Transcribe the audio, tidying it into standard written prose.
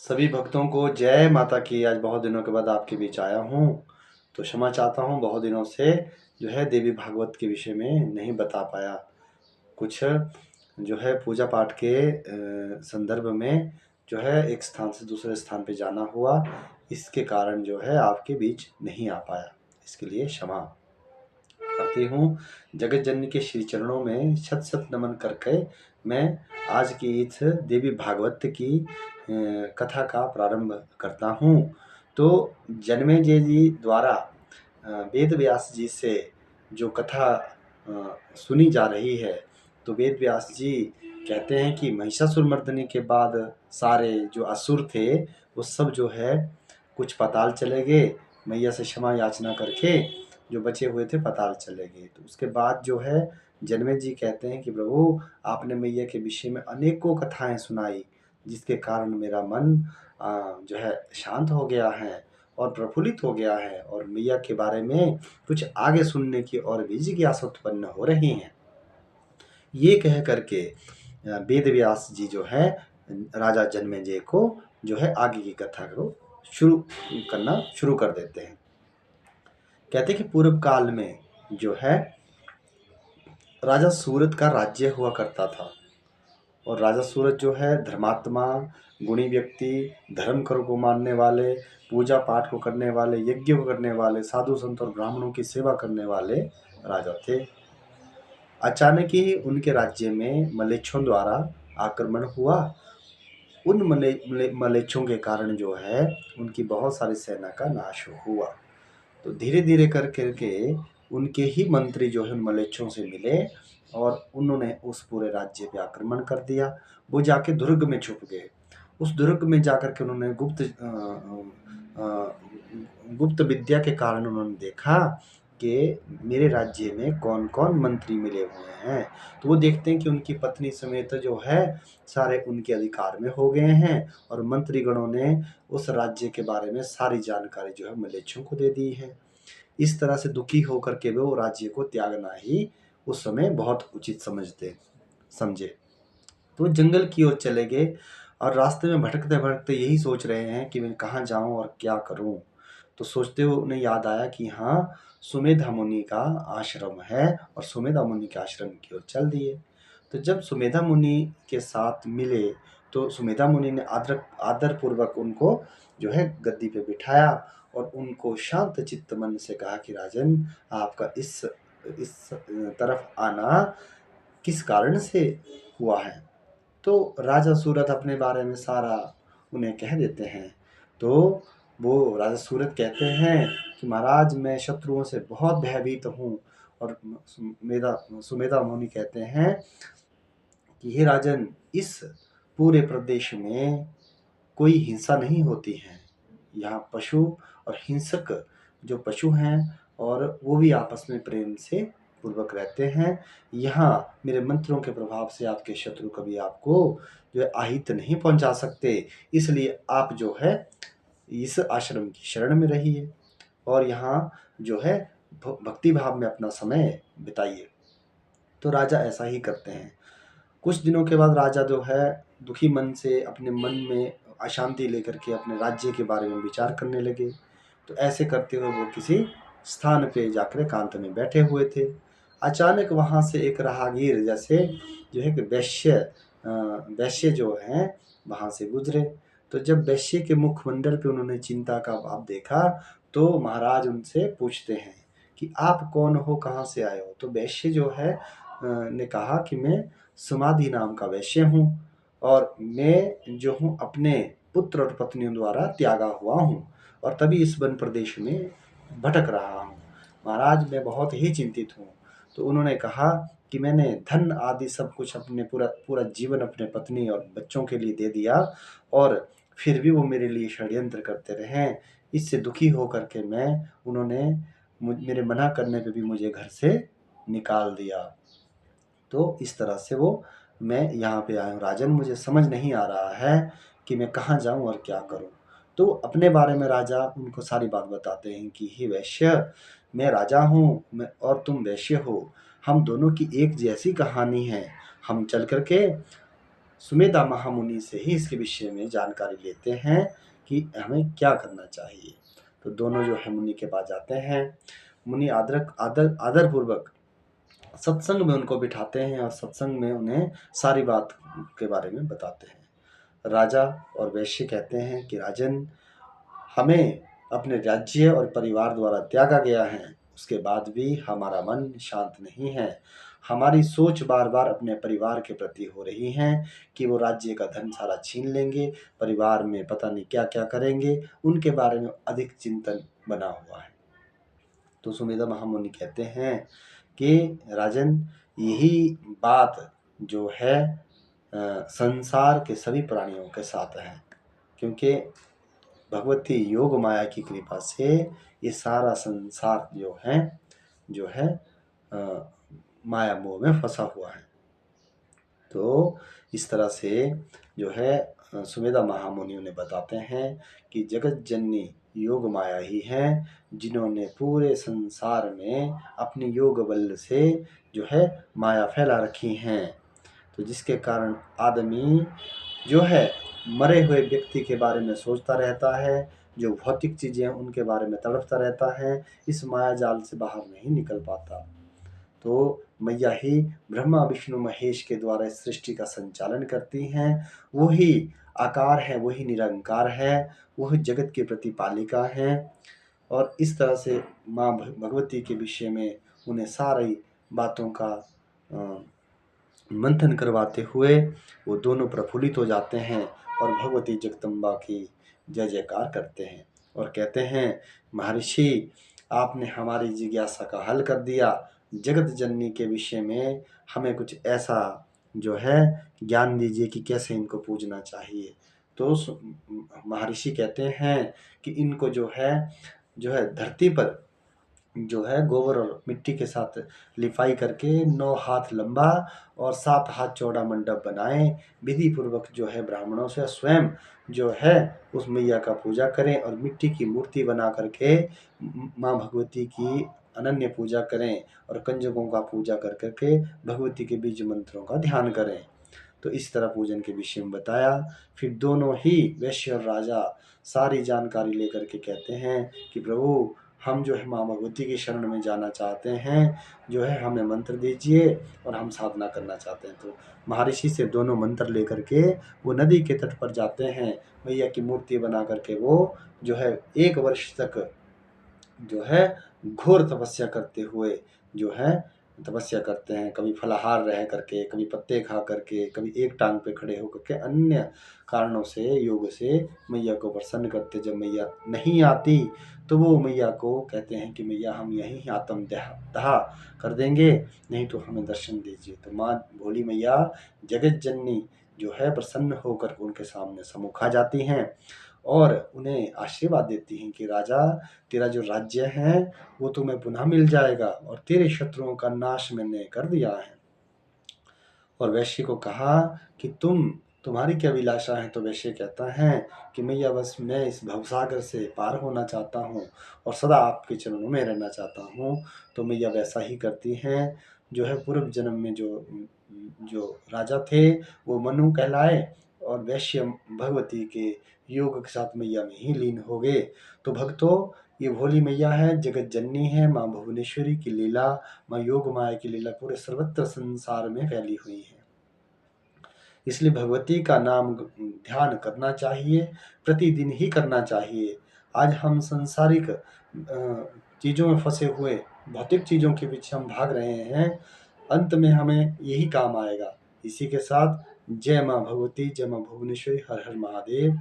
सभी भक्तों को जय माता की। आज बहुत दिनों के बाद आपके बीच आया हूँ, तो क्षमा चाहता हूँ। बहुत दिनों से जो है देवी भागवत के विषय में नहीं बता पाया। कुछ जो है पूजा पाठ के संदर्भ में जो है एक स्थान से दूसरे स्थान पे जाना हुआ, इसके कारण जो है आपके बीच नहीं आ पाया। इसके लिए क्षमा करती हूँ। जगत जननी के श्री चरणों में शत शत नमन करके मैं आज की इस देवी भागवत की कथा का प्रारंभ करता हूँ। तो जन्मेजय जी द्वारा वेद व्यास जी से जो कथा सुनी जा रही है, तो वेद व्यास जी कहते हैं कि महिषासुर मर्दनी के बाद सारे जो असुर थे वो सब जो है कुछ पाताल चले गए, मैया से क्षमा याचना करके जो बचे हुए थे पाताल चले गए। तो उसके बाद जो है जन्मे जी कहते हैं कि प्रभु आपने मैया के विषय में अनेकों कथाएं सुनाई, जिसके कारण मेरा मन जो है शांत हो गया है और प्रफुल्लित हो गया है, और मैया के बारे में कुछ आगे सुनने की और भी जिज्ञासा उत्पन्न हो रही है। ये कह करके वेद व्यास जी जो है राजा जन्मेजय को जो है आगे की कथा को शुरू कर देते हैं। कहते हैं कि पूर्व काल में जो है राजा सूरत का राज्य हुआ करता था, और राजा सूरत जो है धर्मात्मा, गुणी व्यक्ति, धर्म कर्म को मानने वाले, पूजा पाठ को करने वाले, यज्ञ को करने वाले, साधु संत और ब्राह्मणों की सेवा करने वाले राजा थे। अचानक ही उनके राज्य में मलेच्छों द्वारा आक्रमण हुआ। उन मलेच्छों के कारण जो है उनकी बहुत सारी सेना का नाश हुआ। तो धीरे धीरे कर करके उनके ही मंत्री जो है उन मलेच्छों से मिले और उन्होंने उस पूरे राज्य पे आक्रमण कर दिया। वो जाके दुर्ग में छुप गए। उस दुर्ग में जाकर के उन्होंने गुप्त विद्या के कारण उन्होंने देखा कि मेरे राज्य में कौन कौन मंत्री मिले हुए हैं। तो वो देखते हैं कि उनकी पत्नी समेत जो है सारे उनके अधिकार में हो गए हैं, और मंत्रीगणों ने उस राज्य के बारे में सारी जानकारी जो है मलेच्छों को दे दी है। इस तरह से दुखी होकर के वो राज्य को त्यागना ही उस समय बहुत उचित समझे। तो जंगल की ओर चले गए, और रास्ते में भटकते भटकते यही सोच रहे हैं कि मैं कहाँ जाऊं और क्या करूं। तो सोचते हुए उन्हें याद आया कि हाँ, सुमेधा मुनि का आश्रम है, और सुमेधा मुनि के आश्रम की ओर चल दिए। तो जब सुमेधा मुनि के साथ मिले तो सुमेधा मुनि ने आदर पूर्वक उनको जो है गद्दी पे बिठाया, और उनको शांत चित्त मन से कहा कि राजन, आपका इस तरफ आना किस कारण से हुआ है। तो राजा सूरत अपने बारे में सारा उन्हें कह देते हैं। तो वो राजा सूरत कहते हैं कि महाराज, मैं शत्रुओं से बहुत भयभीत हूँ। और सुमेधा मुनि कहते हैं कि हे राजन, इस पूरे प्रदेश में कोई हिंसा नहीं होती है। यहाँ पशु और हिंसक जो पशु हैं और वो भी आपस में प्रेम से पूर्वक रहते हैं। यहाँ मेरे मंत्रों के प्रभाव से आपके शत्रु कभी आपको जो है अहित नहीं पहुंचा सकते। इसलिए आप जो है इस आश्रम की शरण में रहिए, और यहाँ जो है भक्ति भाव में अपना समय बिताइए। तो राजा ऐसा ही करते हैं। कुछ दिनों के बाद राजा जो है दुखी मन से अपने मन में अशांति लेकर के अपने राज्य के बारे में विचार करने लगे। तो ऐसे करते हुए वो किसी स्थान पे जाकर एकांत में बैठे हुए थे। अचानक वहां से एक राहगीर जैसे जो है कि वैश्य जो हैं वहां से गुजरे। तो जब वैश्य के मुखमंडल पे उन्होंने चिंता का भाव देखा, तो महाराज उनसे पूछते हैं कि आप कौन हो, कहाँ से आए हो। तो वैश्य जो है ने कहा कि मैं समाधि नाम का वैश्य हूँ, और मैं जो हूँ अपने पुत्र और पत्नियों द्वारा त्यागा हुआ हूँ, और तभी इस वन प्रदेश में भटक रहा हूँ। महाराज, मैं बहुत ही चिंतित हूँ। तो उन्होंने कहा कि मैंने धन आदि सब कुछ अपने पूरा पूरा जीवन अपने पत्नी और बच्चों के लिए दे दिया, और फिर भी वो मेरे लिए षड्यंत्र करते रहे। इससे दुखी होकर के उन्होंने मेरे मना करने पे भी मुझे घर से निकाल दिया। तो इस तरह से मैं यहाँ पे आया हूँ राजन, मुझे समझ नहीं आ रहा है कि मैं कहाँ जाऊँ और क्या करूँ। तो अपने बारे में राजा उनको सारी बात बताते हैं कि हे वैश्य, मैं राजा हूँ और तुम वैश्य हो। हम दोनों की एक जैसी कहानी है। हम चल करके सुमेधा महामुनि से ही इसके विषय में जानकारी लेते हैं कि हमें क्या करना चाहिए। तो दोनों जो है मुनि के पास जाते हैं। मुनि आदर पूर्वक सत्संग में उनको बिठाते हैं और सत्संग में उन्हें सारी बात के बारे में बताते हैं। राजा और वैश्य कहते हैं कि राजन, हमें अपने राज्य और परिवार द्वारा त्यागा गया है, उसके बाद भी हमारा मन शांत नहीं है। हमारी सोच बार बार अपने परिवार के प्रति हो रही है कि वो राज्य का धन सारा छीन लेंगे, परिवार में पता नहीं क्या क्या करेंगे, उनके बारे में अधिक चिंतन बना हुआ है। तो सुमेधा महामुनि कहते हैं कि राजन, यही बात जो है संसार के सभी प्राणियों के साथ है, क्योंकि भगवती योग माया की कृपा से ये सारा संसार जो है माया मोह में फंसा हुआ है। तो इस तरह से जो है सुमेधा महामुनि उन्हें बताते हैं कि जगत जननी योग माया ही है, जिन्होंने पूरे संसार में अपनी योग बल से जो है माया फैला रखी हैं। तो जिसके कारण आदमी जो है मरे हुए व्यक्ति के बारे में सोचता रहता है, जो भौतिक चीजें उनके बारे में तड़पता रहता है, इस माया जाल से बाहर नहीं निकल पाता। तो मैया ही ब्रह्मा विष्णु महेश के द्वारा इस सृष्टि का संचालन करती हैं। वही आकार है, वही निरंकार है, वही जगत की प्रतिपालिका है। और इस तरह से माँ भगवती के विषय में उन्हें सारी बातों का मंथन करवाते हुए वो दोनों प्रफुल्लित हो जाते हैं और भगवती जगदम्बा की जय जयकार करते हैं और कहते हैं, महर्षि, आपने हमारी जिज्ञासा का हल कर दिया। जगत जननी के विषय में हमें कुछ ऐसा जो है ज्ञान दीजिए कि कैसे इनको पूजना चाहिए। तो महर्षि कहते हैं कि इनको जो है धरती पर जो है गोबर और मिट्टी के साथ लिपाई करके 9 हाथ लंबा और 7 हाथ चौड़ा मंडप बनाएं। विधि पूर्वक जो है ब्राह्मणों से स्वयं जो है उस मैया का पूजा करें और मिट्टी की मूर्ति बना करके माँ भगवती की अनन्य पूजा करें और कंजकों का पूजा कर करके भगवती के बीज मंत्रों का ध्यान करें। तो इस तरह पूजन के विषय में बताया। फिर दोनों ही वैश्य और राजा सारी जानकारी लेकर के कहते हैं कि प्रभु, हम जो है माँ भगवती की शरण में जाना चाहते हैं, जो है हमें मंत्र दीजिए और हम साधना करना चाहते हैं। तो महर्षि से दोनों मंत्र लेकर के वो नदी के तट पर जाते हैं। मैया की मूर्ति बना करके वो जो है 1 वर्ष तक जो है घोर तपस्या करते हुए जो है तपस्या करते हैं। कभी फलाहार रह करके, कभी पत्ते खा करके, कभी एक टांग पे खड़े होकर के, अन्य कारणों से योग से मैया को प्रसन्न करते। जब मैया नहीं आती तो वो मैया को कहते हैं कि मैया, हम यहीं आत्मदाह कर देंगे, नहीं तो हमें दर्शन दीजिए। तो माँ भोली मैया जगत जननी जो है प्रसन्न होकर उनके सामने सम्मुख आ जाती हैं और उन्हें आशीर्वाद देती हैं कि राजा, तेरा जो राज्य है वो तुम्हें पुनः मिल जाएगा और तेरे शत्रुओं का नाश मैंने कर दिया है। और वैश्य को कहा कि तुम्हारी क्या अभिलाषा है। तो वैश्य कहता है कि मैया, बस मैं इस भवसागर से पार होना चाहता हूँ और सदा आपके चरणों में रहना चाहता हूँ। तो मैया वैसा ही करती हैं। जो है पूर्व जन्म में जो राजा थे वो मनु कहलाए और वैश्य भगवती के योग के साथ मैया में ही लीन हो गए। तो भक्तों, ये भोली मैया है, जगत जननी है, माँ भुवनेश्वरी की लीला, माँ योग माया की लीला पूरे सर्वत्र संसार में फैली हुई है। इसलिए भगवती का नाम ध्यान करना चाहिए, प्रतिदिन ही करना चाहिए। आज हम सांसारिक चीज़ों में फंसे हुए, भौतिक चीज़ों के पीछे हम भाग रहे हैं, अंत में हमें यही काम आएगा। इसी के साथ जय माँ भगवती, जय माँ भुवनेश्वरी, हर हर महादेव।